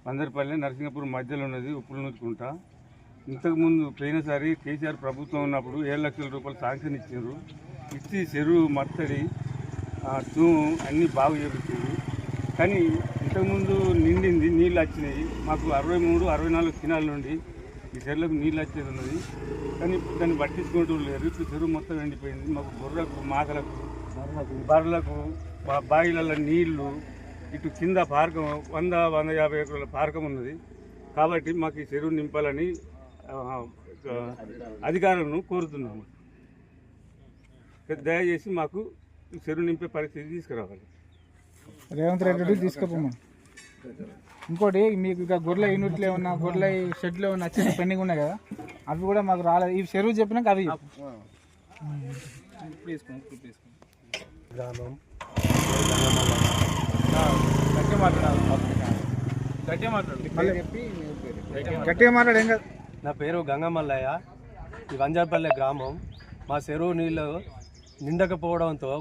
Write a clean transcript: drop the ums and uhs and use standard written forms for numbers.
మందరపల్లె నరసింగపూర్ మధ్యలో ఉన్నది ఉప్పులు నూతుకుంటా. ఇంతకుముందు పోయినసారి కేసీఆర్ ప్రభుత్వం ఉన్నప్పుడు 7 లక్షల రూపాయలు శాంక్షన్ ఇచ్చారు. ఇచ్చి చెరువు మత్తడి తూము అన్నీ బాగు చేపించారు. కానీ ఇంతకుముందు నిండింది, నీళ్ళు వచ్చినాయి. మాకు 63-64 దినాల నుండి ఈ చెరువులకు నీళ్ళు వచ్చేది ఉన్నది. కానీ దాన్ని పట్టించుకుంటూ లేరు. ఇప్పుడు చెరువు మొత్తం ఎండిపోయింది. మాకు గొర్రెలకు, మాకలకు, బర్రెలకు బావిలలో నీళ్లు, ఇటు కింద పార్కం 100-150 ఎకరాల పార్కం ఉన్నది. కాబట్టి మాకు ఈ చెరువు నింపాలని అధికారులను కోరుతున్నాము. దయచేసి మాకు ఈ చెరువు నింపే పరిస్థితి తీసుకురావాలి. రేవంత్ రెడ్డి తీసుకుపోమా. ఇంకోటి మీకు ఇక గొర్రెల యూనిట్లు ఏమన్నా, గొర్రెల షెడ్లు ఏమన్నా వచ్చి పెండింగ్ ఉన్నాయి కదా, అవి కూడా మాకు రాలేదు. ఈ చెరువు చెప్పినాక అవి గ్రామం గట్టిగా మాట్లాడేం కాదు. నా పేరు గంగమల్లయ్య. ఈ వంజాపల్లె గ్రామం. మా చెరువు నీళ్ళు నిండకపోవడంతో